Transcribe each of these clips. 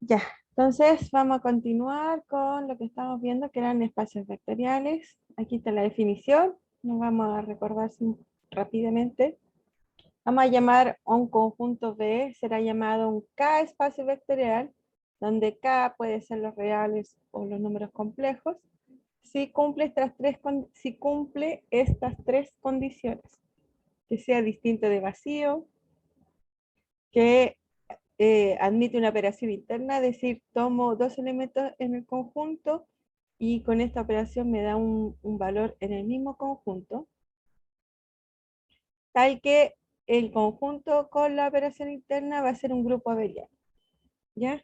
Ya, entonces vamos a continuar con lo que estamos viendo, que eran espacios vectoriales. Aquí está la definición, nos vamos a recordar rápidamente. Vamos a llamar a un conjunto B, será llamado un K espacio vectorial, donde K puede ser los reales o los números complejos, si cumple estas tres condiciones: que sea distinto de vacío, que admite una operación interna, es decir, tomo dos elementos en el conjunto y con esta operación me da un valor en el mismo conjunto, tal que el conjunto con la operación interna va a ser un grupo abeliano. ¿Ya?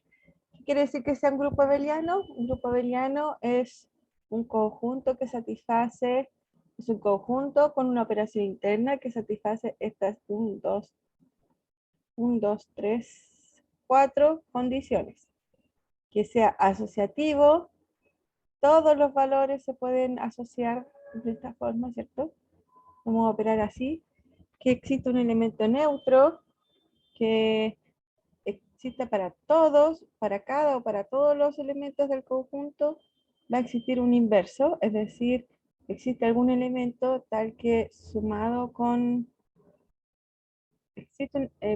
¿Qué quiere decir que sea un grupo abeliano? Un grupo abeliano es un conjunto que satisface, es un conjunto con una operación interna que satisface estas 4 condiciones. Que sea asociativo, todos los valores se pueden asociar de esta forma, ¿cierto? Vamos a operar así. Que existe un elemento neutro, que existe para todos, para cada o para todos los elementos del conjunto. Va a existir un inverso, es decir, existe algún elemento tal que sumado con...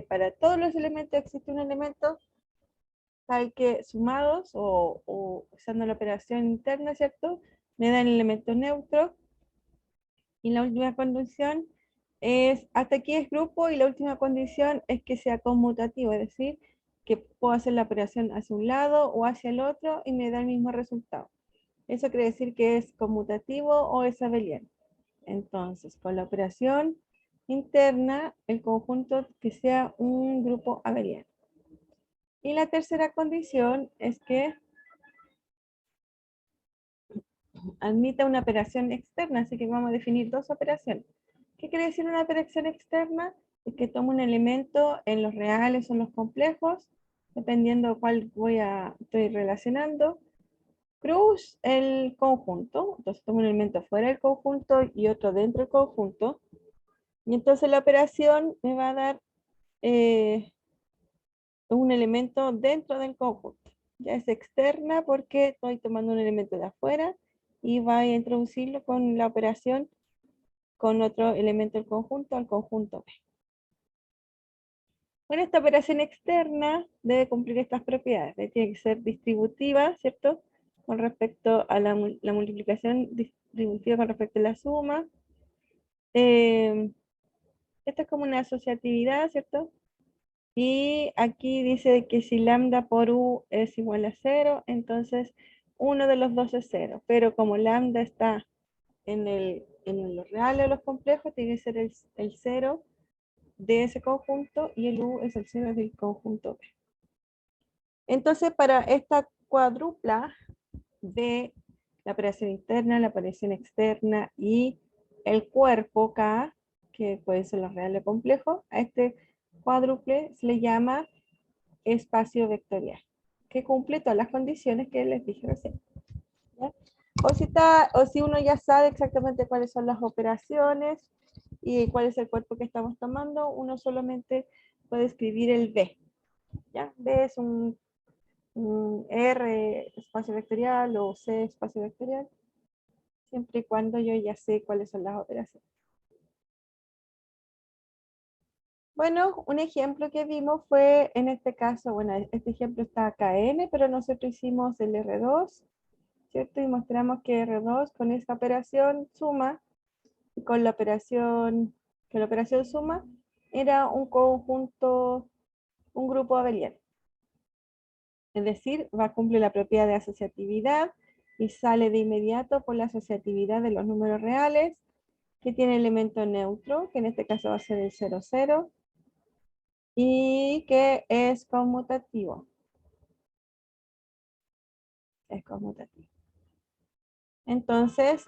para todos los elementos existe un elemento tal que sumados o usando la operación interna, ¿cierto? Me dan el elemento neutro. Y la última condición es, hasta aquí es grupo, y la última condición es que sea conmutativo, es decir, que puedo hacer la operación hacia un lado o hacia el otro y me da el mismo resultado. Eso quiere decir que es conmutativo o es abeliano. Entonces, con la operación interna, el conjunto que sea un grupo abeliano. Y la tercera condición es que admita una operación externa, así que vamos a definir dos operaciones. ¿Qué quiere decir una operación externa? Es que tomo un elemento en los reales o en los complejos, dependiendo cuál estoy relacionando, cruz el conjunto, entonces tomo un elemento fuera del conjunto y otro dentro del conjunto, y entonces la operación me va a dar un elemento dentro del conjunto. Ya es externa porque estoy tomando un elemento de afuera y voy a introducirlo con la operación con otro elemento del conjunto al conjunto B. Bueno, esta operación externa debe cumplir estas propiedades. Tiene que ser distributiva, ¿cierto? Con respecto a la multiplicación distributiva con respecto a la suma. Esto es como una asociatividad, ¿cierto? Y aquí dice que si lambda por u es igual a 0, entonces uno de los dos es 0. Pero como lambda está en los reales o los complejos, tiene que ser el 0 de ese conjunto y el u es el 0 del conjunto B. Entonces, para esta cuádrupla de la operación interna, la operación externa y el cuerpo K, que pueden ser los reales complejos, a este cuádruple se le llama espacio vectorial, que cumple todas las condiciones que les dije recién. ¿Ya? O si uno ya sabe exactamente cuáles son las operaciones y cuál es el cuerpo que estamos tomando, uno solamente puede escribir el B. ¿Ya? B es un R espacio vectorial o C espacio vectorial, siempre y cuando yo ya sé cuáles son las operaciones. Bueno, un ejemplo que vimos fue en este caso, bueno, este ejemplo está acá N, pero nosotros hicimos el R2, ¿cierto? Y mostramos que R2 con esta operación suma, y con la operación, que la operación suma era un conjunto, un grupo abeliano. Es decir, va a cumplir la propiedad de asociatividad y sale de inmediato por la asociatividad de los números reales, que tiene elemento neutro, que en este caso va a ser el 0, 0, y que es conmutativo. Es conmutativo. Entonces,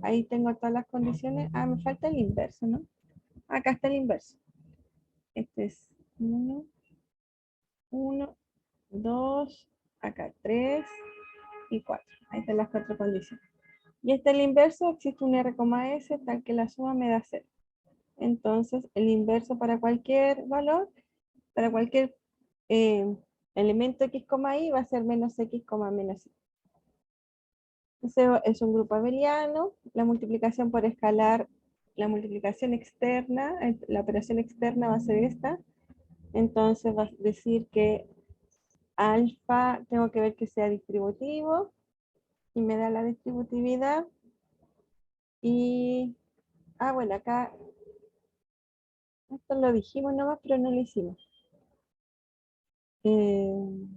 ahí tengo todas las condiciones. Ah, me falta el inverso, ¿no? Acá está el inverso. Este es 1, 1, 2, acá 3 y 4. Ahí están las 4 condiciones. Y este es el inverso, existe un R,S tal que la suma me da 0. Entonces, el inverso para cualquier valor, para cualquier elemento x, y va a ser menos x, menos y. Ese es un grupo abeliano. La multiplicación por escalar, la multiplicación externa, la operación externa va a ser esta. Entonces va a decir que alfa, tengo que ver que sea distributivo, y me da la distributividad. Y, bueno, acá, esto lo dijimos nomás, pero no lo hicimos. Eh,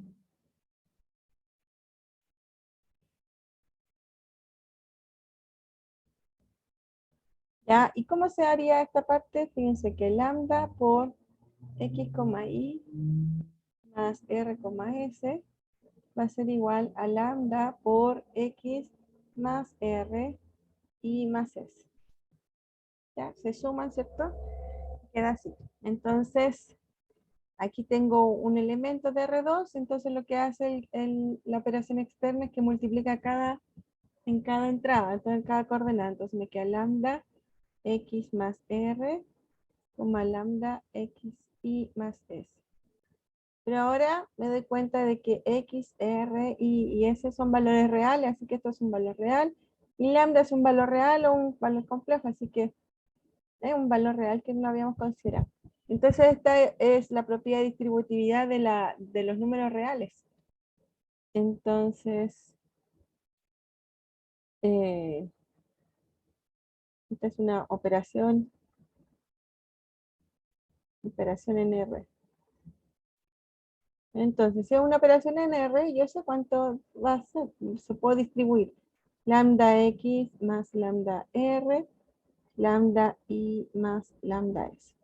ya, ¿y cómo se haría esta parte? Fíjense que lambda por x, y más r, s va a ser igual a lambda por x más r y más s. ¿Ya? Se suman, ¿cierto? Queda así. Entonces, aquí tengo un elemento de R2, entonces lo que hace la operación externa es que multiplica en cada entrada, entonces en cada coordenada. Entonces me queda lambda x más r, lambda x y más s. Pero ahora me doy cuenta de que x, r y s son valores reales, así que esto es un valor real. Y lambda es un valor real o un valor complejo, así que es un valor real que no habíamos considerado. Entonces esta es la propiedad de distributividad de los números reales. Entonces, eh, esta es una operación en R. Entonces, si es una operación en R, yo sé cuánto va a ser, se puede distribuir. Lambda x más lambda r, lambda y más lambda s.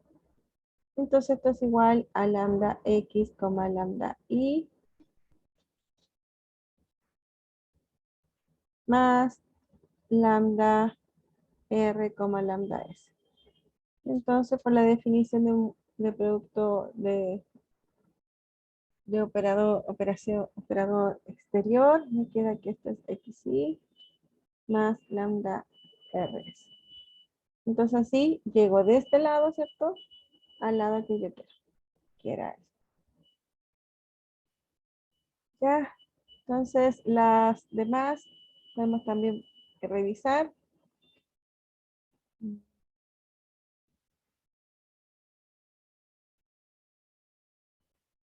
Entonces esto es igual a lambda x, lambda y más lambda r, lambda s. Entonces, por la definición de producto de operador exterior, me queda que esto es xy más lambda r. Entonces así llego de este lado, ¿cierto? Al lado que yo quiero, que era eso. Ya, entonces las demás podemos también revisar.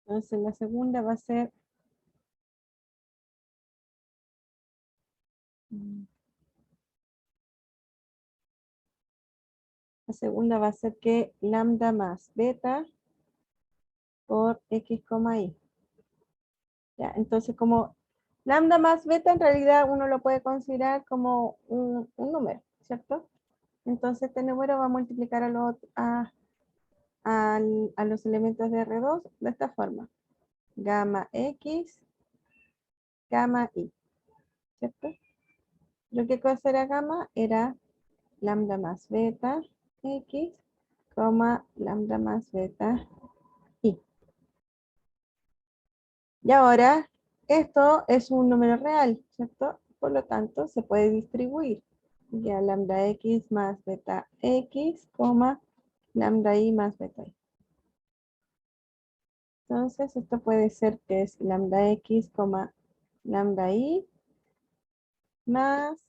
Entonces la segunda va a ser que lambda más beta por x, y. Ya, entonces como lambda más beta en realidad uno lo puede considerar como un número, ¿cierto? Entonces este número va a multiplicar a los elementos de R2 de esta forma. Gamma x, gamma y, ¿cierto? Lo que cosa era gamma era lambda más beta x, lambda más beta y. Y ahora, esto es un número real, ¿cierto? Por lo tanto, se puede distribuir. Ya lambda x más beta x, lambda y más beta y. Entonces, esto puede ser que es lambda x, lambda y más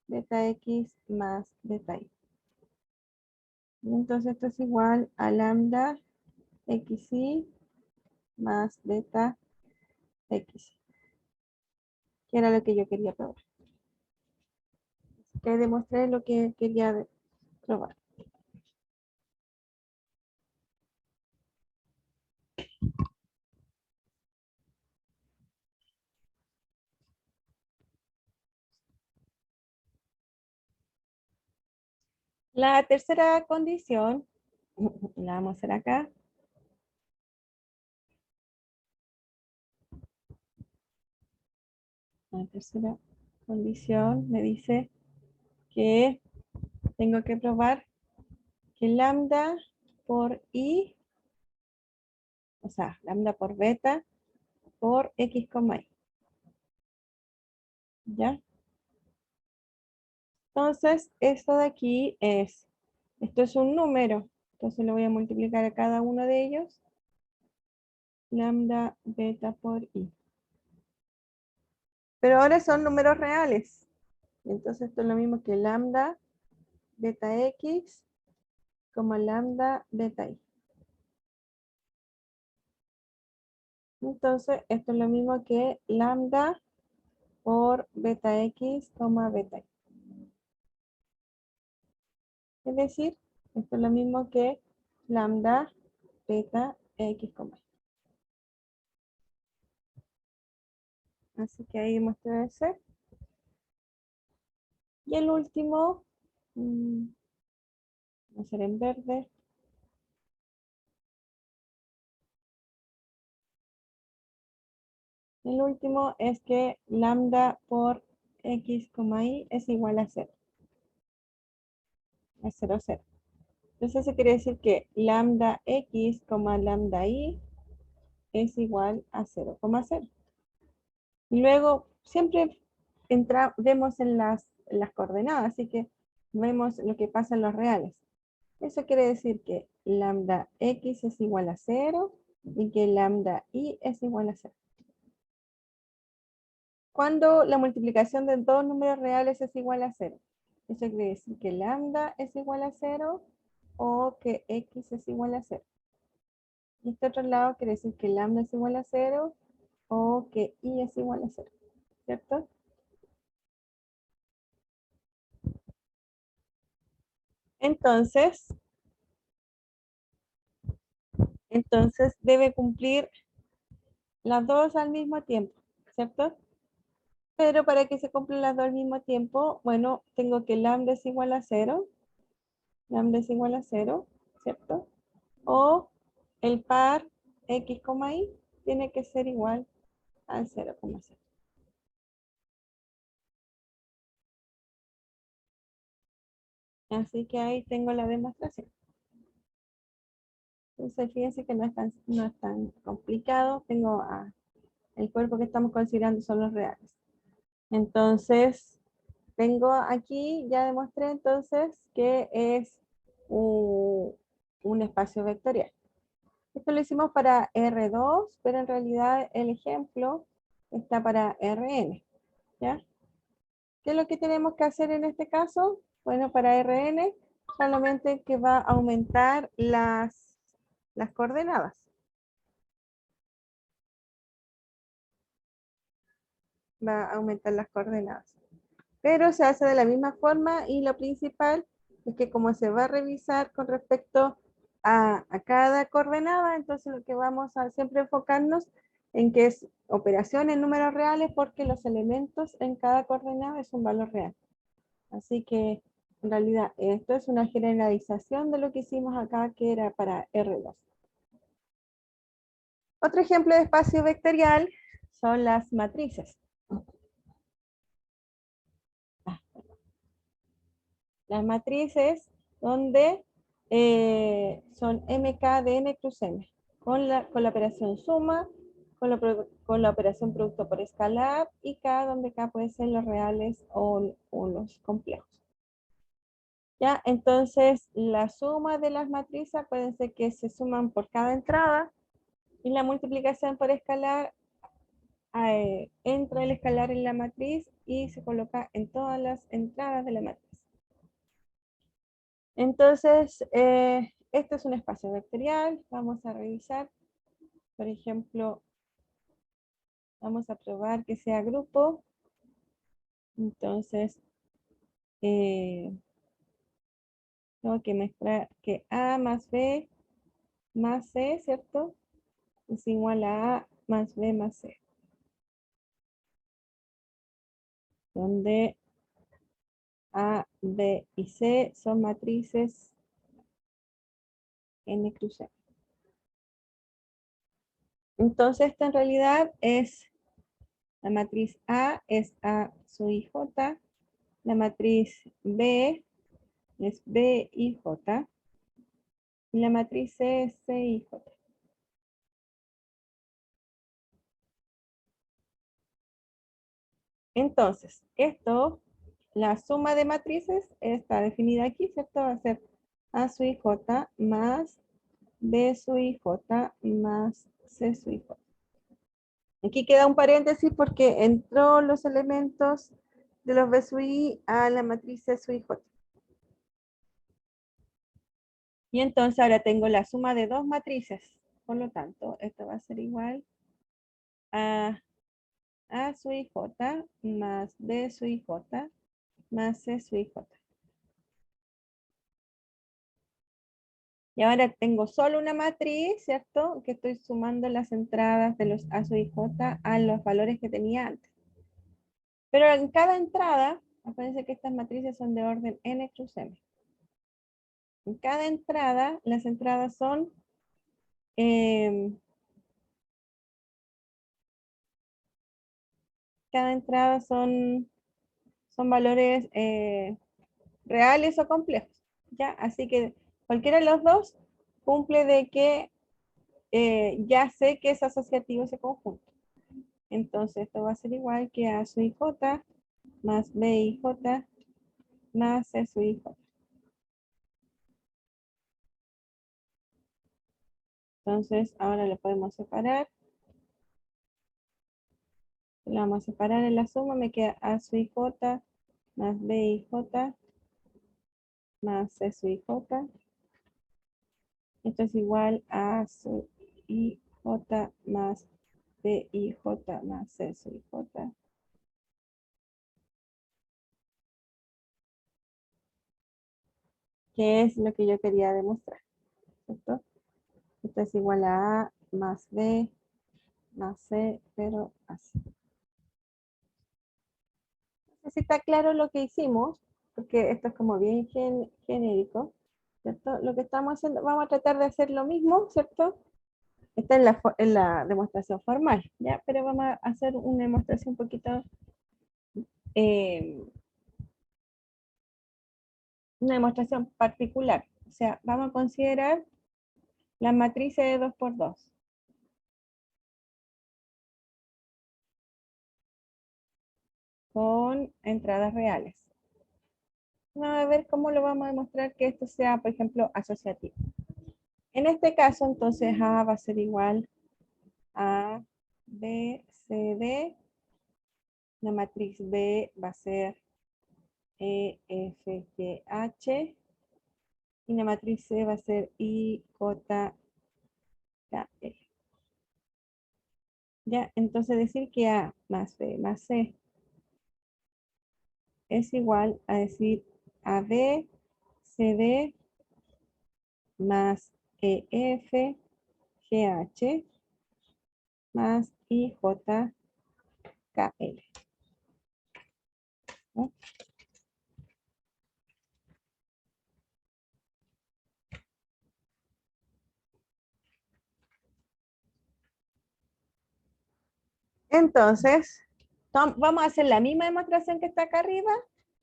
beta x más beta y. Entonces, esto es igual a lambda xy más beta x, que era lo que yo quería probar. Que demostré lo que quería probar. La tercera condición, la vamos a hacer acá. La tercera condición me dice que tengo que probar que lambda por i, o sea, lambda por beta por x, y. ¿Ya? Entonces, esto de aquí esto es un número. Entonces lo voy a multiplicar a cada uno de ellos lambda beta por i. Pero ahora son números reales. Entonces esto es lo mismo que lambda beta x como lambda beta y. Entonces esto es lo mismo que lambda por beta x, beta y. Es decir, esto es lo mismo que lambda beta x, y. Así que ahí muestra ese. Y el último, vamos a hacer en verde. El último es que lambda por x, y es igual a 0. A 0, 0. Entonces eso quiere decir que lambda x, lambda y es igual a 0,0. Y luego siempre vemos en las coordenadas, así que vemos lo que pasa en los reales. Eso quiere decir que lambda x es igual a 0 y que lambda y es igual a 0. Cuando la multiplicación de dos números reales es igual a 0. Eso quiere decir que lambda es igual a 0 o que x es igual a 0. Y este otro lado quiere decir que lambda es igual a 0 o que y es igual a 0. ¿Cierto? Entonces debe cumplir las dos al mismo tiempo. ¿Cierto? Pero para que se cumplan las dos al mismo tiempo, bueno, tengo que lambda es igual a 0. Lambda es igual a 0, ¿cierto? O el par x, y tiene que ser igual al 0,0. Así que ahí tengo la demostración. Entonces fíjense que no es tan complicado. Tengo el cuerpo que estamos considerando son los reales. Entonces, tengo aquí, ya demostré entonces que es un espacio vectorial. Esto lo hicimos para R2, pero en realidad el ejemplo está para Rn. ¿Ya? ¿Qué es lo que tenemos que hacer en este caso? Bueno, para Rn, solamente que va a aumentar las coordenadas. Va a aumentar las coordenadas. Pero se hace de la misma forma y lo principal es que como se va a revisar con respecto a cada coordenada, entonces lo que vamos a siempre enfocarnos en que es operación en números reales porque los elementos en cada coordenada es un valor real. Así que en realidad esto es una generalización de lo que hicimos acá que era para R2. Otro ejemplo de espacio vectorial son las matrices. Las matrices donde son MK de N cruz M, con la operación suma, con la operación producto por escalar y K donde K puede ser los reales o los complejos. ¿Ya? Entonces, la suma de las matrices, acuérdense que se suman por cada entrada y la multiplicación por escalar, entra el escalar en la matriz y se coloca en todas las entradas de la matriz. Entonces, esto es un espacio vectorial. Vamos a revisar. Por ejemplo, vamos a probar que sea grupo. Entonces, tengo que mostrar que A más B más C, ¿cierto? Es igual a A más B más C. Donde A, B y C son matrices N cruz M. Entonces, esta en realidad es la matriz A, es A sub i j. La matriz B es B y J. Y la matriz C es C y J. Entonces, la suma de matrices está definida aquí, ¿cierto? Va a ser A sub i J más B sub i J más C sub I J. Aquí queda un paréntesis porque entró los elementos de los B sub I a la matriz C sub I J. Y entonces ahora tengo la suma de dos matrices. Por lo tanto, esto va a ser igual a A sub I J más B sub I J más C sub I J. Y ahora tengo solo una matriz, ¿cierto? Que estoy sumando las entradas de los A sub I J a los valores que tenía antes. Pero en cada entrada, acuérdense que estas matrices son de orden n cruz m. En cada entrada, las entradas son cada entrada son valores reales o complejos, ¿ya? Así que cualquiera de los dos cumple de que ya sé que es asociativo ese conjunto. Entonces esto va a ser igual que A sub IJ más B IJ más C sub IJ. Entonces ahora lo podemos separar. Lo vamos a separar en la suma, me queda A sub IJ más B IJ más C sub IJ. Esto es igual a sub IJ más B IJ más C sub IJ. Que es lo que yo quería demostrar, ¿cierto? Esto es igual a A más B más C, pero así. No sé si está claro lo que hicimos, porque esto es como bien genérico, ¿cierto? Lo que estamos haciendo, vamos a tratar de hacer lo mismo, ¿cierto? Está en la demostración formal, ¿ya? Pero vamos a hacer una demostración un poquito, eh, una demostración particular. O sea, vamos a considerar la matriz de 2 por 2 con entradas reales. Vamos a ver cómo lo vamos a demostrar que esto sea, por ejemplo, asociativo. En este caso, entonces, A va a ser igual a B, C, D. La matriz B va a ser E, F, G, H. Y la matriz C va a ser I, J, K, L. Ya, entonces decir que A más B más C es igual a decir AB, CD más EF, GH más IJ, KL. ¿No? Entonces, vamos a hacer la misma demostración que está acá arriba,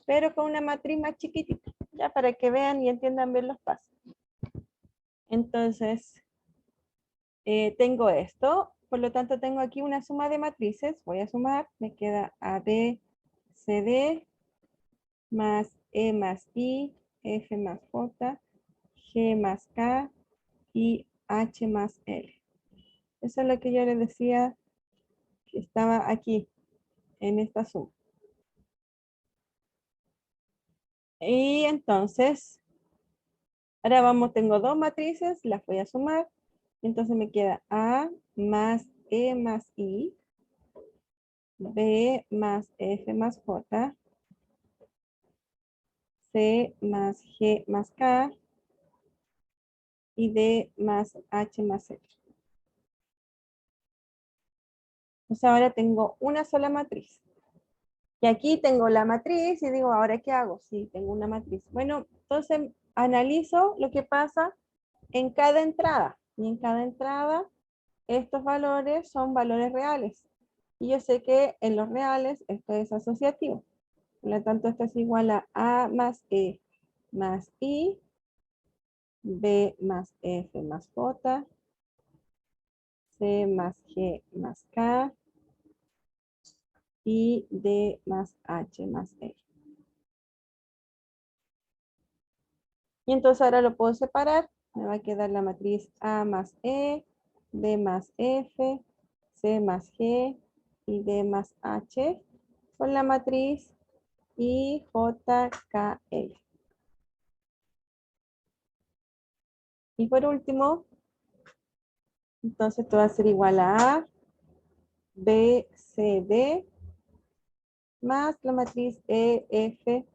pero con una matriz más chiquitita, ya para que vean y entiendan bien los pasos. Entonces, tengo esto, por lo tanto tengo aquí una suma de matrices, voy a sumar, me queda AB, CD, más E más I, F más J, G más K y H más L. Eso es lo que yo les decía que estaba aquí, en esta suma. Y entonces, ahora vamos, tengo dos matrices, las voy a sumar. Entonces me queda A más E más I, B más F más J, C más G más K y D más H más L. Entonces ahora tengo una sola matriz. Y aquí tengo la matriz y digo, ¿ahora qué hago? Sí, tengo una matriz. Bueno, entonces analizo lo que pasa en cada entrada. Y en cada entrada, estos valores son valores reales. Y yo sé que en los reales esto es asociativo. Por lo tanto, esto es igual a A más E más I, B más F más J, C más G más K y D más H más E. Y entonces ahora lo puedo separar. Me va a quedar la matriz A más E D más F, C más G y D más H con la matriz IJKL. Y por último, entonces esto va a ser igual a B, C, D más la matriz EFGH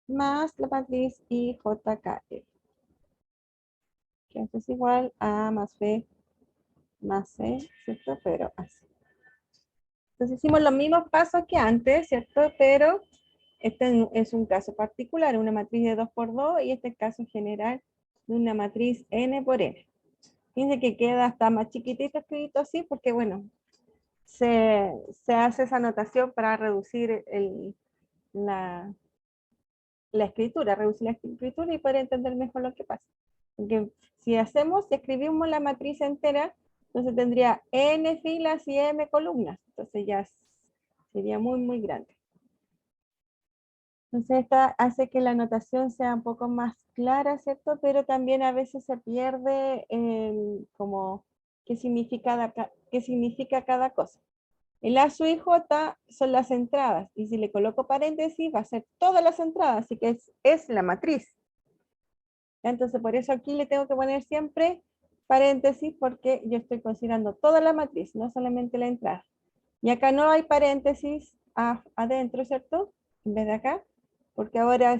más la matriz IJKL. Que esto es igual a más B más C, ¿cierto? Pero así. Entonces hicimos los mismos pasos que antes, ¿cierto? Pero este es un caso particular, una matriz de 2 por 2 y este es el caso general de una matriz n por n. Fíjense que queda hasta más chiquitito escrito así porque, bueno, se hace esa anotación para reducir la escritura, reducir la escritura y poder entender mejor lo que pasa. Porque si escribimos la matriz entera, entonces tendría n filas y m columnas. Entonces ya sería muy, muy grande. Entonces esta hace que la anotación sea un poco más clara, ¿cierto? Pero también a veces se pierde como qué significa cada cosa. El A sub y J son las entradas, y si le coloco paréntesis va a ser todas las entradas, así que es la matriz. Entonces por eso aquí le tengo que poner siempre paréntesis porque yo estoy considerando toda la matriz, no solamente la entrada. Y acá no hay paréntesis adentro, ¿cierto? En vez de acá, porque ahora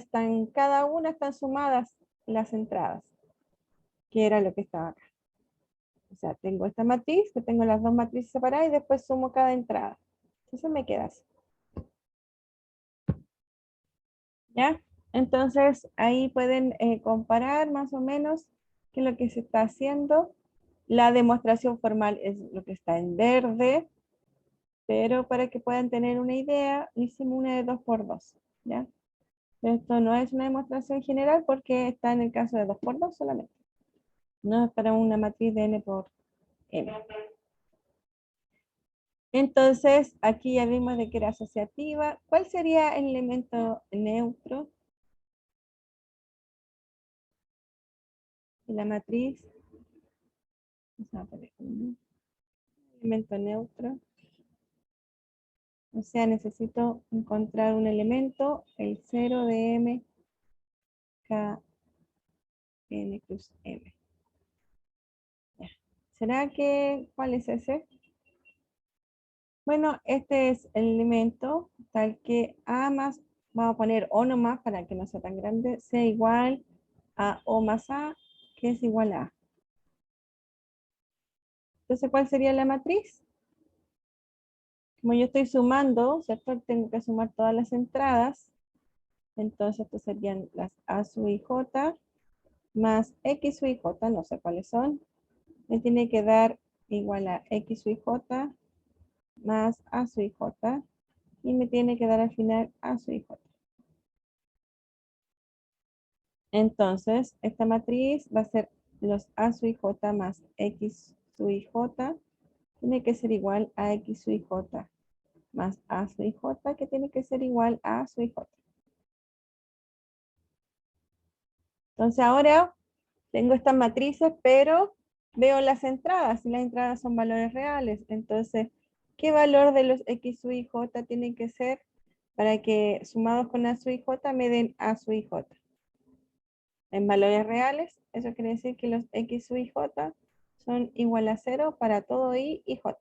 cada una están sumadas las entradas, que era lo que estaba acá. O sea, tengo esta matriz, que tengo las dos matrices separadas y después sumo cada entrada. Entonces me queda así. ¿Ya? Entonces ahí pueden comparar más o menos qué es lo que se está haciendo. La demostración formal es lo que está en verde, pero para que puedan tener una idea, hicimos una de 2 por 2, ¿ya? Esto no es una demostración general porque está en el caso de 2 por 2 solamente. No es para una matriz de n por m. Entonces, aquí ya vimos de que era asociativa. ¿Cuál sería el elemento neutro de la matriz? Vamos a poner un elemento neutro. O sea, necesito encontrar un elemento, el 0 de m, k, n plus m. Ya. ¿Será que cuál es ese? Bueno, este es el elemento tal que A más, vamos a poner O nomás para que no sea tan grande, sea igual a O más A, que es igual a A. Entonces, ¿cuál sería la matriz? Como yo estoy sumando, ¿cierto? Tengo que sumar todas las entradas. Entonces, estos serían las A sub i j más X sub i j, no sé cuáles son. Me tiene que dar igual a X sub i j más A sub i j. Y me tiene que dar al final A sub i j. Entonces, esta matriz va a ser los A sub i j más X sub i j. Tiene que ser igual a X sub i j más A sub i j, que tiene que ser igual a A sub i j. Entonces ahora tengo estas matrices, pero veo las entradas y las entradas son valores reales. Entonces, ¿qué valor de los X sub i j tienen que ser para que sumados con A sub i j me den A sub i j? En valores reales, eso quiere decir que los X sub i j son igual a 0 para todo i y j.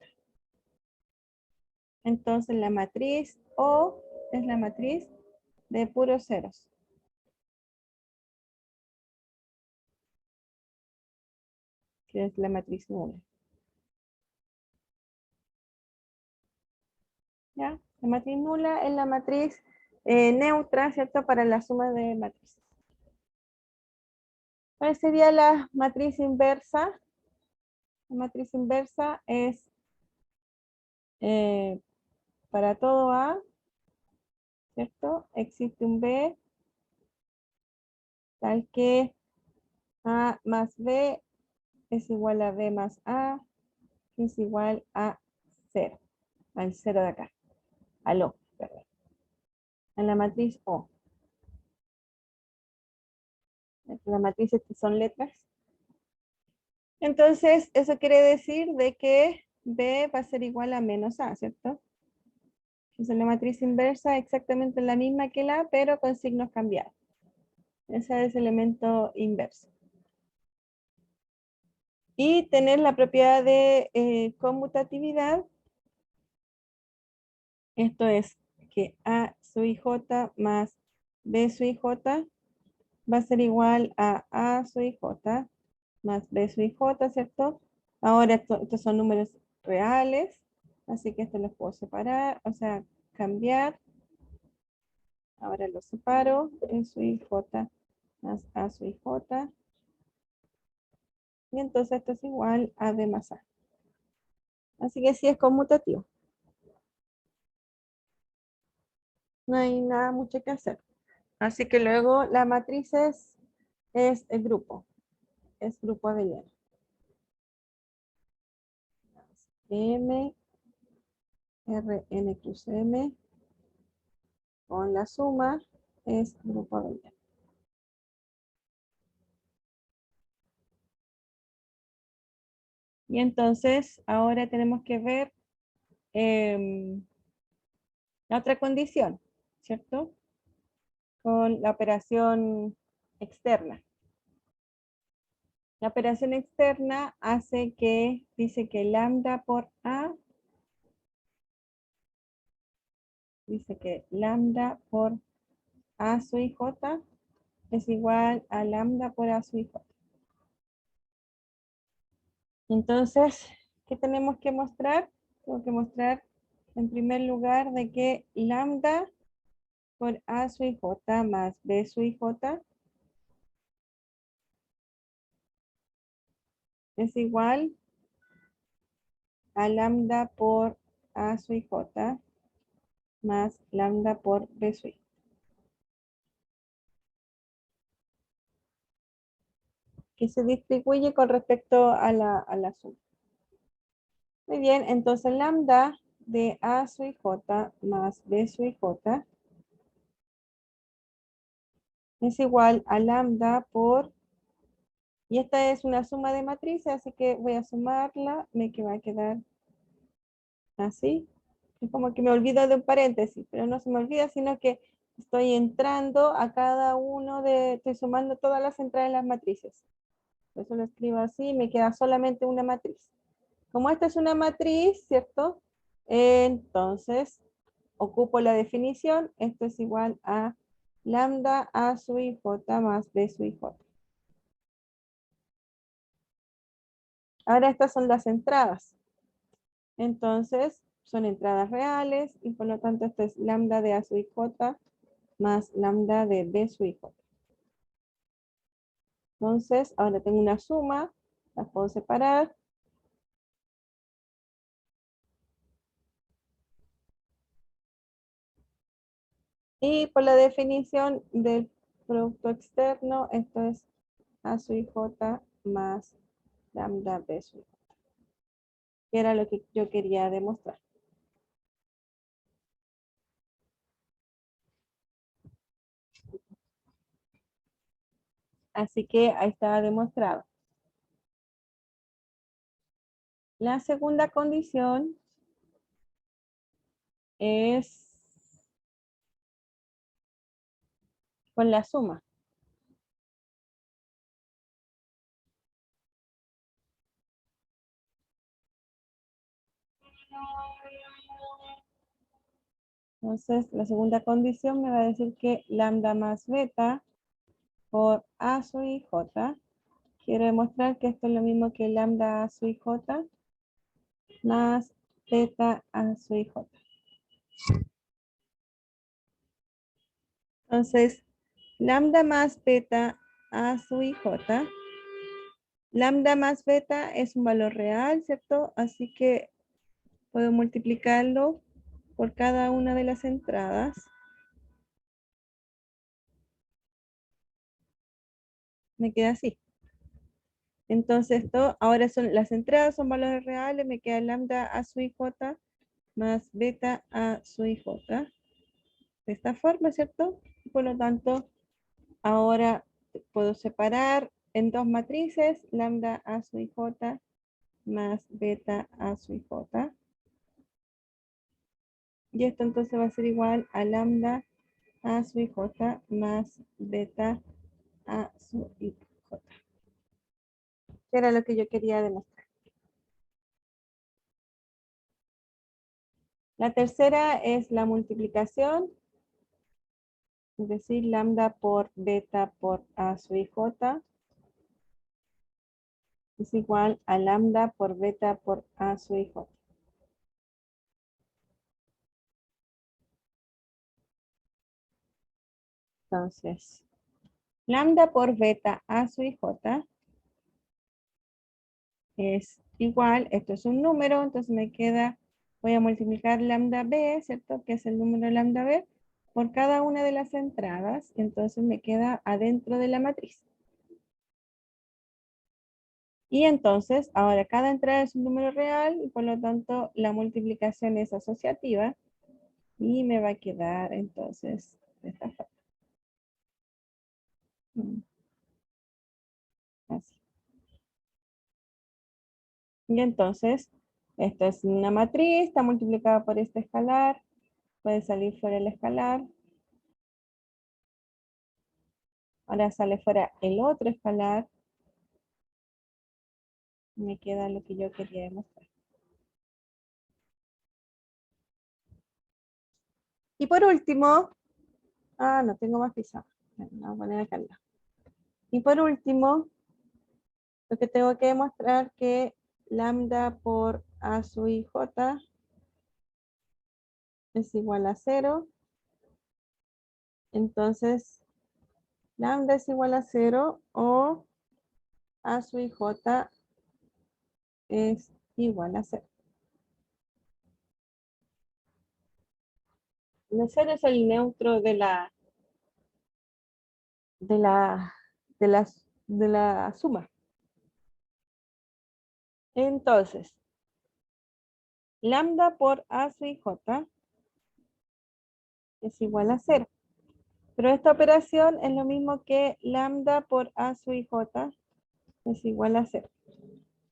Entonces la matriz O es la matriz de puros ceros. Que es la matriz nula. ¿Ya? La matriz nula es la matriz neutra, ¿cierto? Para la suma de matrices. ¿Cuál sería la matriz inversa? La matriz inversa es eh, para todo A, ¿cierto? Existe un B, tal que A más B es igual a B más A, que es igual a 0, al 0 de acá, al O, perdón. En la matriz O. Las matrices que son letras. Entonces, eso quiere decir de que B va a ser igual a menos A, ¿cierto? Entonces, la matriz inversa es exactamente la misma que la A, pero con signos cambiados. Ese es el elemento inverso. Y tener la propiedad de conmutatividad. Esto es que A sub i j más B sub i j va a ser igual a A sub i j más B sub i j, ¿cierto? Ahora estos son números reales, así que esto los puedo separar, o sea, cambiar. Ahora los separo, B sub i j más A sub i j. Y entonces esto es igual a B más A. Así que sí es conmutativo. No hay nada mucho que hacer. Así que luego la matriz es el grupo. Es grupo abeliano. M, Rn cruz M, con la suma, es grupo abeliano. Y entonces, ahora tenemos que ver la otra condición, ¿cierto? Con la operación externa. La operación externa hace que, dice que lambda por A, dice que lambda por A sub i j es igual a lambda por A sub i j. Entonces, ¿qué tenemos que mostrar? Tengo que mostrar en primer lugar de que lambda por A sub i j más B sub i j es igual a lambda por A sub i j más lambda por B sub i. Que se distribuye con respecto a la suma. Muy bien, entonces lambda de A sub i j más B sub i j es igual a lambda por, y esta es una suma de matrices, así que voy a sumarla, me va a quedar así. Es como que me olvido de un paréntesis, pero no se me olvida, sino que estoy entrando a cada uno estoy sumando todas las entradas en las matrices. Por eso lo escribo así, me queda solamente una matriz. Como esta es una matriz, ¿cierto? Entonces, ocupo la definición, esto es igual a lambda A sub i j más B sub i j. Ahora estas son las entradas. Entonces, son entradas reales y por lo tanto esto es lambda de A sub i j más lambda de B sub i j. Entonces, ahora tengo una suma, las puedo separar. Y por la definición del producto externo, esto es A sub i j más lambda B sub i j. Que era lo que yo quería demostrar. Así que ahí estaba demostrado. La segunda condición es con la suma. Entonces, la segunda condición me va a decir que lambda más beta por A sub i j. Quiero demostrar que esto es lo mismo que lambda A sub i j más beta A sub i j. Entonces, lambda más beta A sub i j. Lambda más beta es un valor real, ¿cierto? Así que puedo multiplicarlo por cada una de las entradas. Me queda así. Entonces, esto ahora son las entradas, son valores reales, me queda lambda A sub i j más beta A sub i j. De esta forma, ¿cierto? Por lo tanto, ahora puedo separar en dos matrices, lambda a su i j más beta a su i j. Y esto entonces va a ser igual a lambda a su i j más beta a su i j. Era lo que yo quería demostrar. La tercera es la multiplicación, es decir, lambda por beta por a su i j es igual a lambda por beta por a su i j. Entonces, lambda por beta a su i j es igual, esto es un número, entonces me queda, voy a multiplicar lambda b, ¿cierto? Que es el número lambda b, por cada una de las entradas, entonces me queda adentro de la matriz. Y entonces, ahora cada entrada es un número real y por lo tanto la multiplicación es asociativa y me va a quedar entonces de esta forma. Así. Y entonces, esto es una matriz, está multiplicada por este escalar, puede salir fuera el escalar. Ahora sale fuera el otro escalar. Me queda lo que yo quería demostrar. Y por último, no tengo más pizarra. Vamos a poner acá al lado. Y por último, lo que tengo que demostrar que lambda por a su i j es igual a 0. Entonces, lambda es igual a 0 o a su i j es igual a 0. El 0 es el neutro de la, de la, de la, de la suma. Entonces, lambda por a su i j es igual a 0. Pero esta operación es lo mismo que lambda por a su i j es igual a 0.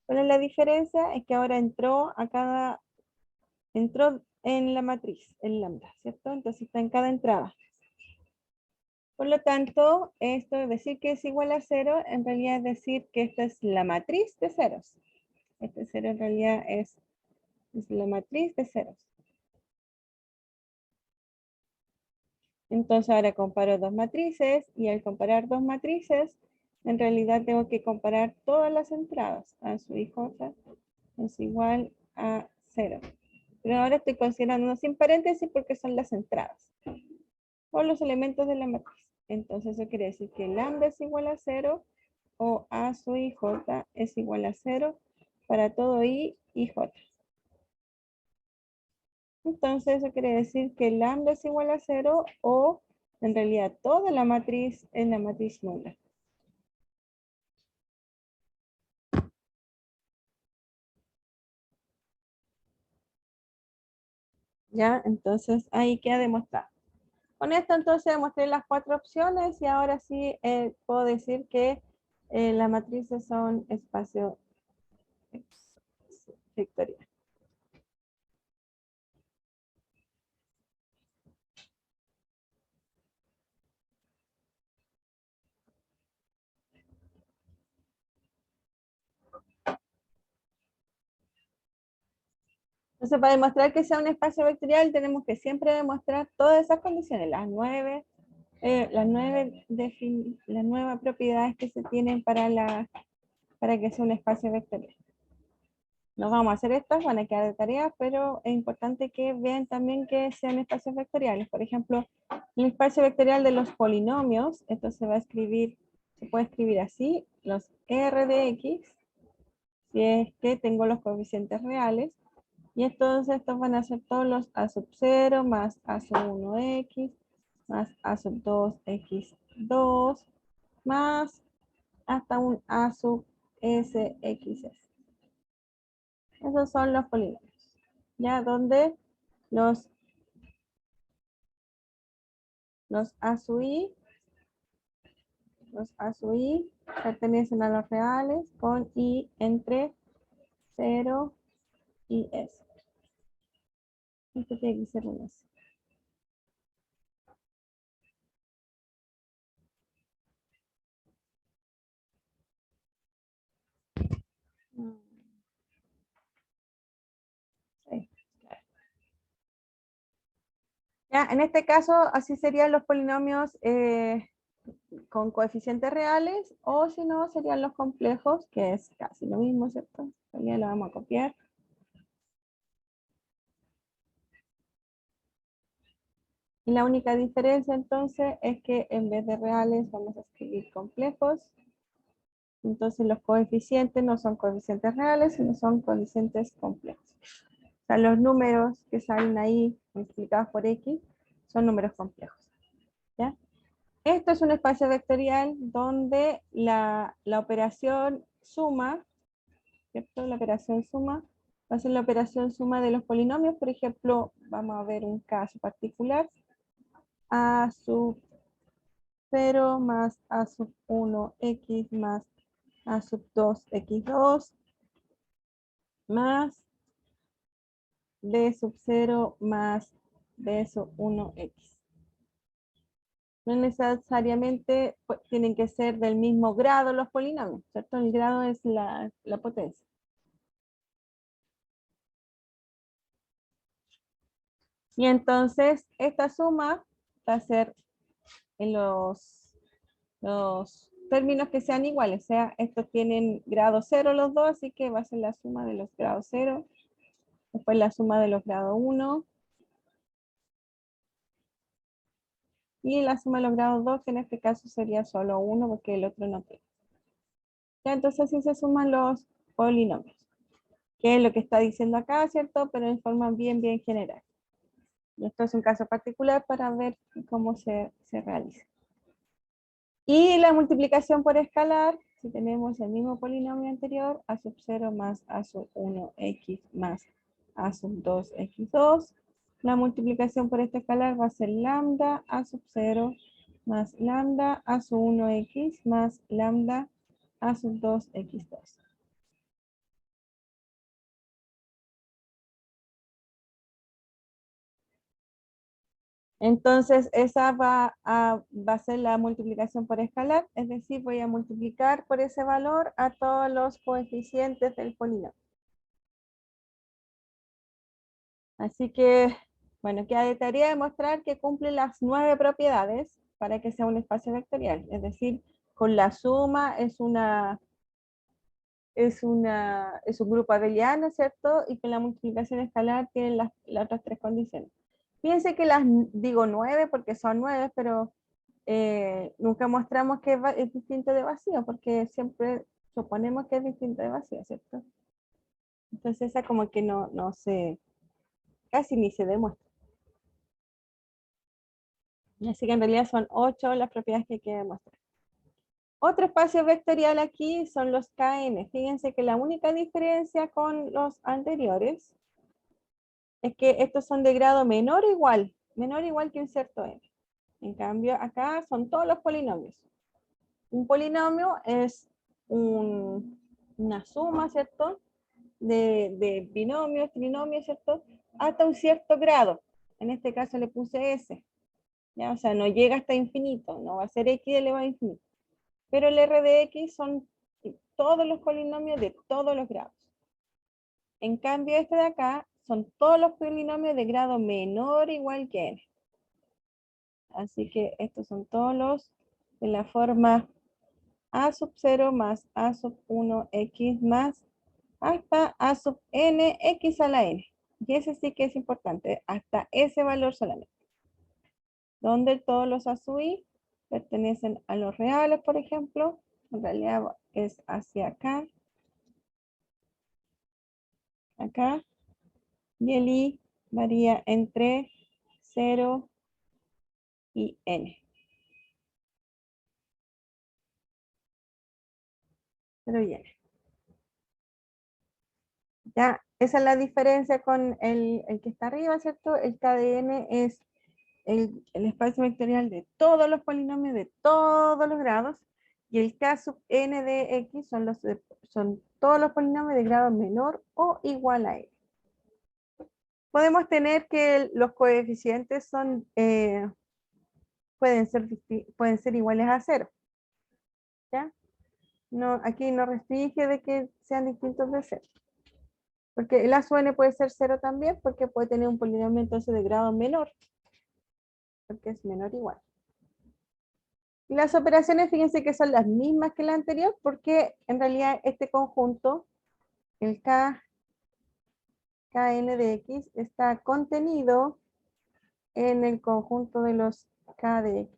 ¿Cuál es la diferencia? Es que ahora entró en la matriz, el lambda, ¿cierto? Entonces está en cada entrada. Por lo tanto, esto es decir que es igual a 0, en realidad es decir que esta es la matriz de ceros. Este 0 en realidad es la matriz de ceros. Entonces ahora comparo dos matrices y al comparar dos matrices, en realidad tengo que comparar todas las entradas. A su i j es igual a 0. Pero ahora estoy considerando sin paréntesis porque son las entradas o los elementos de la matriz. Entonces eso quiere decir que lambda es igual a 0 o a su i j es igual a 0 para todo i y j. Entonces eso quiere decir que lambda es igual a 0 o en realidad toda la matriz es la matriz nula. ¿Ya? Entonces ahí queda demostrado. Con esto entonces demostré las cuatro opciones y ahora sí puedo decir que las matrices son espacio vectorial. Entonces, para demostrar que sea un espacio vectorial, tenemos que siempre demostrar todas esas condiciones, las nueve propiedades que se tienen para que sea un espacio vectorial. No vamos a hacer estas, van a quedar de tareas, pero es importante que vean también que sean espacios vectoriales. Por ejemplo, el espacio vectorial de los polinomios, esto se va a escribir, se puede escribir así, los R de X, si es que tengo los coeficientes reales, y entonces estos van a ser todos los a sub 0 más a sub 1x más a sub 2x2 más hasta un a sub sxs. Esos son los polinomios. Ya donde los a sub i Los A sub I pertenecen a los reales con I entre 0 y S. Esto tiene que ser un S. Sí, claro. Ya, en este caso, así serían los polinomios con coeficientes reales, o si no, serían los complejos, que es casi lo mismo, ¿cierto? Ya lo vamos a copiar. Y la única diferencia entonces es que en vez de reales vamos a escribir complejos. Entonces los coeficientes no son coeficientes reales, sino son coeficientes complejos. O sea, los números que salen ahí multiplicados por X son números complejos. ¿Ya? Esto es un espacio vectorial donde la operación suma, ¿cierto? La operación suma va a ser la operación suma de los polinomios. Por ejemplo, vamos a ver un caso particular. A sub 0 más A sub 1 X más A sub 2 X2 más B sub 0 más B sub 1X. No necesariamente pues, tienen que ser del mismo grado los polinomios, ¿cierto? El grado es la potencia. Y entonces esta suma va a ser en los términos que sean iguales. O sea, estos tienen grado 0 los dos, así que va a ser la suma de los grados 0. Después la suma de los grados 1. Y la suma de los grados 2, que en este caso sería solo 1 porque el otro no tiene. Ya, entonces así se suman los polinomios. Que es lo que está diciendo acá, ¿cierto? Pero en forma bien general. Y esto es un caso particular para ver cómo se realiza. Y la multiplicación por escalar, si tenemos el mismo polinomio anterior, a sub 0 más a sub 1x más a sub 2x2, la multiplicación por este escalar va a ser lambda a sub 0 más lambda a sub 1x más lambda a sub 2x2. Entonces, esa va a ser la multiplicación por escalar, es decir, voy a multiplicar por ese valor a todos los coeficientes del polinomio. Así que, bueno, queda de tarea demostrar que cumple las 9 propiedades para que sea un espacio vectorial. Es decir, con la suma es un grupo abeliano, ¿cierto? Y con la multiplicación escalar tienen las otras 3 condiciones. Fíjense que las digo 9 porque son 9, pero nunca mostramos que es distinto de vacío, porque siempre suponemos que es distinto de vacío, ¿cierto? Entonces esa como que no se, casi ni se demuestra. Así que en realidad son 8 las propiedades que hay que demostrar. Otro espacio vectorial aquí son los Kn. Fíjense que la única diferencia con los anteriores es que estos son de grado menor o igual que un cierto n. En cambio, acá son todos los polinomios. Un polinomio es una suma, ¿cierto? De binomios, trinomios, ¿cierto? Hasta un cierto grado. En este caso le puse S. ¿Ya? O sea, no llega hasta infinito, no va a ser x elevado a infinito. Pero el R de x son todos los polinomios de todos los grados. En cambio, este de acá son todos los polinomios de grado menor o igual que n. Así que estos son todos los de la forma a sub 0 más a sub 1x más hasta a sub n x a la n. Y ese sí que es importante, hasta ese valor solamente. Donde todos los a sub i pertenecen a los reales, por ejemplo. En realidad es hacia acá. Acá. Y el i varía entre 0 y n. 0 y n. Ya, esa es la diferencia con el que está arriba, ¿cierto? El KdN es el espacio vectorial de todos los polinomios de todos los grados, Y el K sub n de X son todos los polinomios de grado menor o igual a N. Podemos tener que los coeficientes pueden ser iguales a 0. ¿Ya? No, aquí no restringe de que sean distintos de 0. Porque el A sub n puede ser 0 también, porque puede tener un polinomio entonces de grado menor, porque es menor o igual. Y las operaciones, fíjense que son las mismas que la anterior, porque en realidad este conjunto, el Kn de X, está contenido en el conjunto de los K de X.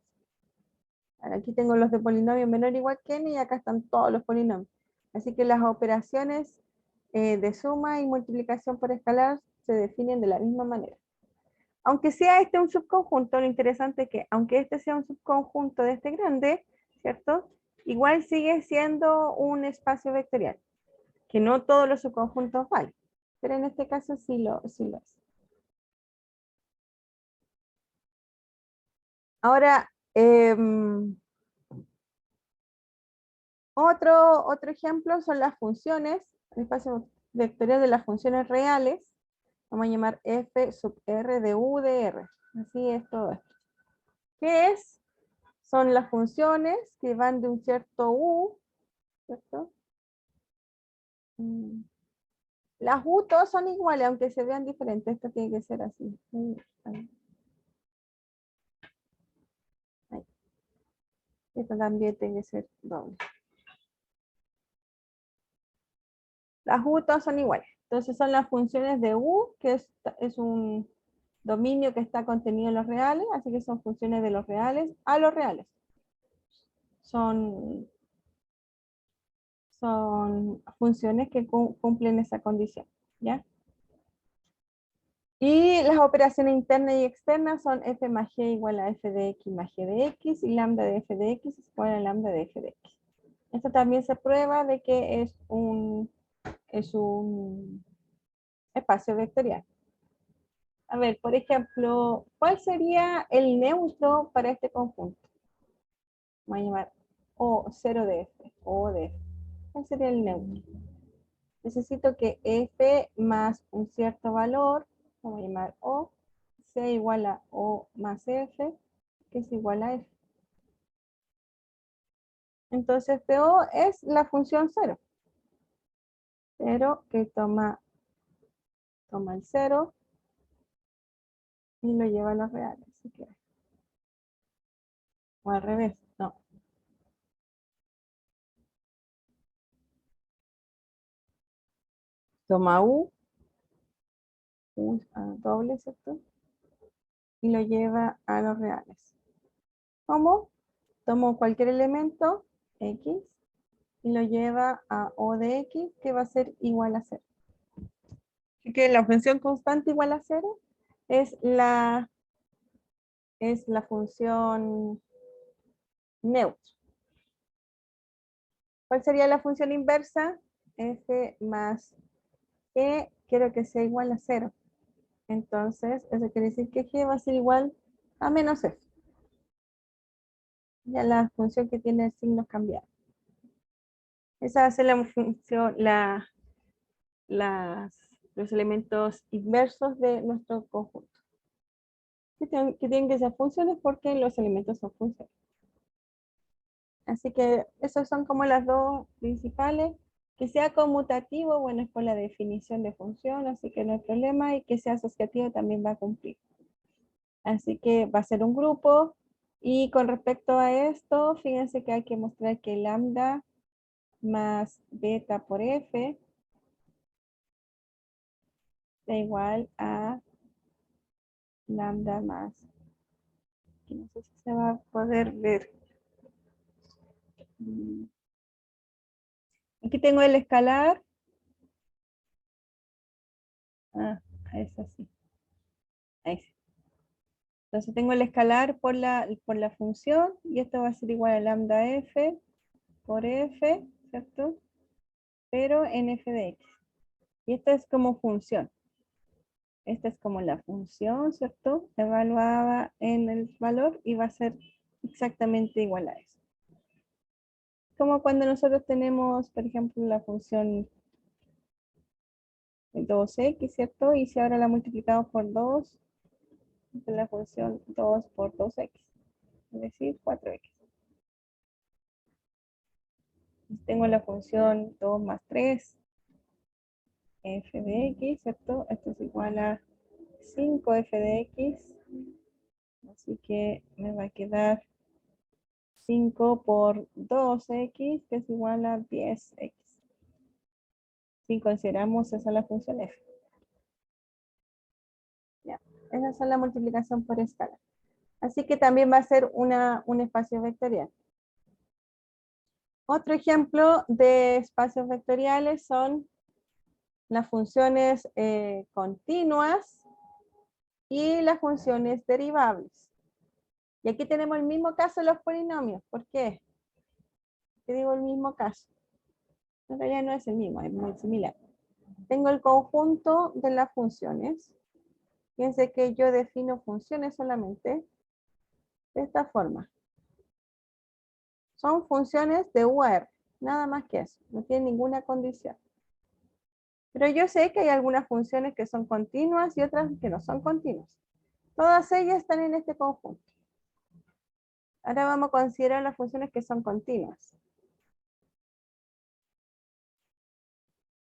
Aquí tengo los de polinomio menor o igual que n y acá están todos los polinomios. Así que las operaciones de suma y multiplicación por escalar se definen de la misma manera. Aunque sea este un subconjunto, lo interesante es que aunque este sea un subconjunto de este grande, ¿cierto? Igual sigue siendo un espacio vectorial, que no todos los subconjuntos valen, pero en este caso sí lo es. Ahora, otro ejemplo son las funciones, el espacio vectorial de las funciones reales. Vamos a llamar f sub r de u de r. Así es todo esto. ¿Qué es? Son las funciones que van de un cierto u, ¿cierto? Las u todos son iguales, aunque se vean diferentes. Esto tiene que ser así. Ahí. Esto también tiene que ser doble. Las u todas son iguales. Entonces son las funciones de u, que es un dominio que está contenido en los reales, así que son funciones de los reales a los reales. Son funciones que cumplen esa condición, ¿ya? Y las operaciones internas y externas son f más g igual a f de x más g de x y lambda de f de x es igual a lambda de f de x. Esto también se prueba de que es un espacio vectorial. A ver, por ejemplo, ¿cuál sería el neutro para este conjunto? Vamos a llamar O0 de f, O de f. ¿Cuál sería el neutro? Necesito que f más un cierto valor, vamos a llamar O, sea igual a O más f, que es igual a f. Entonces PO es la función 0. 0 que toma el 0 y lo lleva a los reales. Si quieres. O al revés, no. Toma doble, ¿cierto? Y lo lleva a los reales. ¿Cómo? Tomo cualquier elemento, x, y lo lleva a O de x, que va a ser igual a 0. Así que la función constante igual a 0 es la función neutra. ¿Cuál sería la función inversa? F más G, quiero que sea igual a 0. Entonces, eso quiere decir que G va a ser igual a menos F. Ya la función que tiene signos cambiados. Esa va a ser la función, los elementos inversos de nuestro conjunto. Que tienen que ser funciones porque los elementos son funciones. Así que esos son como las dos principales. Que sea conmutativo, bueno, es por la definición de función, así que no hay problema. Y que sea asociativo también va a cumplir. Así que va a ser un grupo. Y con respecto a esto, fíjense que hay que mostrar que lambda más beta por f da igual a lambda más. Aquí no sé si se va a poder ver. Aquí tengo el escalar. Ah, es así. Ahí sí. Entonces tengo el escalar por la función y esto va a ser igual a lambda f por f, ¿cierto? Pero en f de x. Y esto es como función. Esta es como la función, ¿cierto? Evaluada en el valor y va a ser exactamente igual a eso. como cuando nosotros tenemos, por ejemplo, la función 2x, ¿cierto? Y si ahora la multiplicamos por 2, es la función 2 por 2x, es decir, 4x. Tengo la función 2 más 3, f de x, ¿cierto? Esto es igual a 5f de x, así que me va a quedar 5 por 2x, que es igual a 10x. Si consideramos esa la función f. Ya, esa es la multiplicación por escala. Así que también va a ser un espacio vectorial. Otro ejemplo de espacios vectoriales son las funciones continuas y las funciones derivables. Y aquí tenemos el mismo caso de los polinomios. ¿Por qué? ¿Qué digo el mismo caso? En realidad no es el mismo, es muy similar. Tengo el conjunto de las funciones. Fíjense que yo defino funciones solamente de esta forma. Son funciones de UR, nada más que eso. No tiene ninguna condición. Pero yo sé que hay algunas funciones que son continuas y otras que no son continuas. Todas ellas están en este conjunto. Ahora vamos a considerar las funciones que son continuas.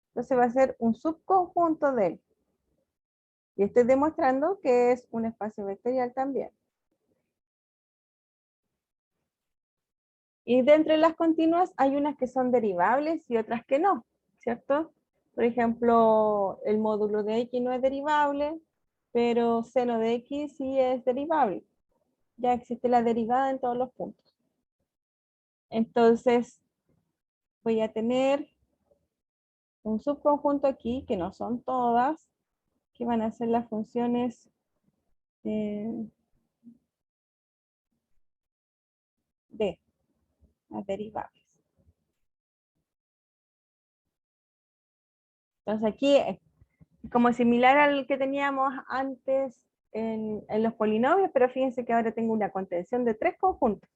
Entonces va a ser un subconjunto de él. Y estoy demostrando que es un espacio vectorial también. Y dentro de las continuas hay unas que son derivables y otras que no, ¿cierto? Por ejemplo, el módulo de x no es derivable, pero seno de x sí es derivable. Ya existe la derivada en todos los puntos. Entonces, voy a tener un subconjunto aquí, que no son todas, que van a ser las funciones de las derivables. Entonces aquí es como similar al que teníamos antes en los polinomios, pero fíjense que ahora tengo una contención de 3 conjuntos.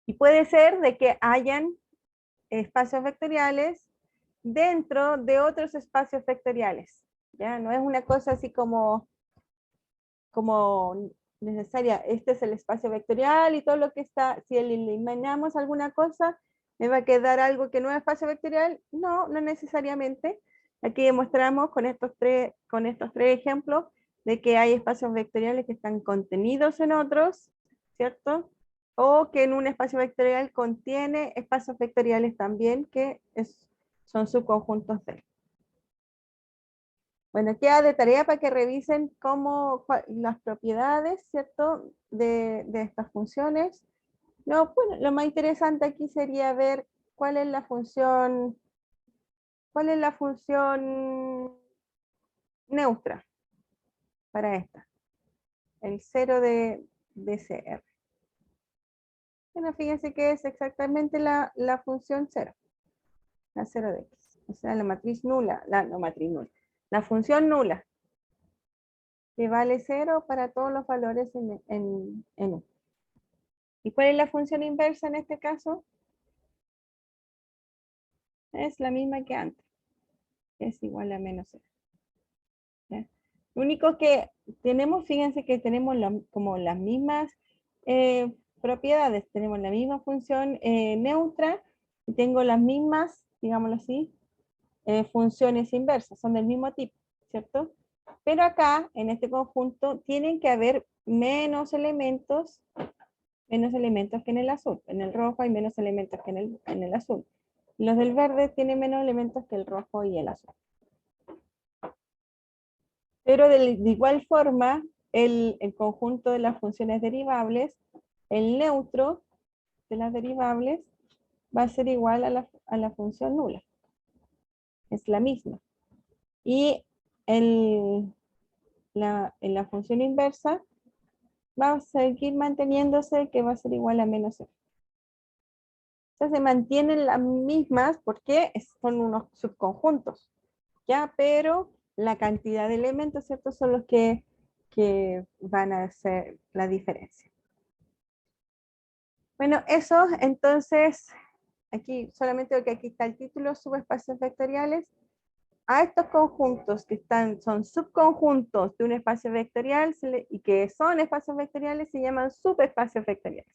Y puede ser de que hayan espacios vectoriales dentro de otros espacios vectoriales. ¿Ya? No es una cosa así como necesaria. Este es el espacio vectorial y todo lo que está, si eliminamos alguna cosa, ¿me va a quedar algo que no es espacio vectorial? No, no necesariamente. Aquí demostramos con estos tres ejemplos de que hay espacios vectoriales que están contenidos en otros, ¿cierto? O que en un espacio vectorial contiene espacios vectoriales también que son subconjuntos de él. Bueno, queda de tarea para que revisen las propiedades, ¿cierto? De estas funciones. No, bueno, lo más interesante aquí sería ver cuál es la función neutra para esta, el 0 de CR. Bueno, fíjense que es exactamente la función 0, la 0 de x, o sea, la matriz nula, la función nula, que vale 0 para todos los valores en U. ¿Y cuál es la función inversa en este caso? Es la misma que antes, es igual a menos 0. ¿Ya? Lo único que tenemos, fíjense que tenemos como las mismas propiedades, tenemos la misma función neutra y tengo las mismas, digámoslo así, funciones inversas, son del mismo tipo, ¿cierto? Pero acá, en este conjunto, tienen que haber menos elementos que en el azul. En el rojo hay menos elementos que en el azul. Los del verde tienen menos elementos que el rojo y el azul. Pero de igual forma, el conjunto de las funciones derivables, el neutro de las derivables, va a ser igual a la función nula. Es la misma. Y en la función inversa va a seguir manteniéndose, que va a ser igual a menos 0. Entonces se mantienen las mismas porque son unos subconjuntos, ¿ya? Pero la cantidad de elementos, ¿cierto? Son los que van a hacer la diferencia. Bueno, eso entonces aquí solamente porque aquí está el título, subespacios vectoriales. A estos conjuntos que son subconjuntos de un espacio vectorial y que son espacios vectoriales se llaman subespacios vectoriales.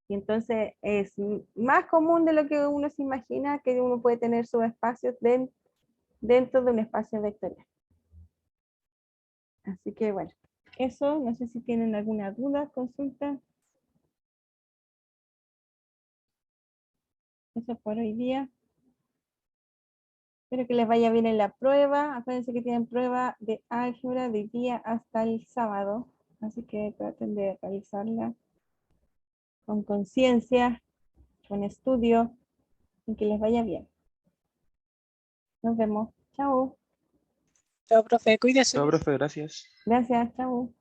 Y entonces es más común de lo que uno se imagina que uno puede tener subespacios dentro de un espacio vectorial. Así que bueno, eso, no sé si tienen alguna duda, consulta. Eso por hoy día. Espero que les vaya bien en la prueba. Acuérdense que tienen prueba de álgebra de día hasta el sábado. Así que traten de realizarla con conciencia, con estudio y que les vaya bien. Nos vemos. Chao. Chao, profe, cuídese. Chao, profe, gracias. Gracias. Chao.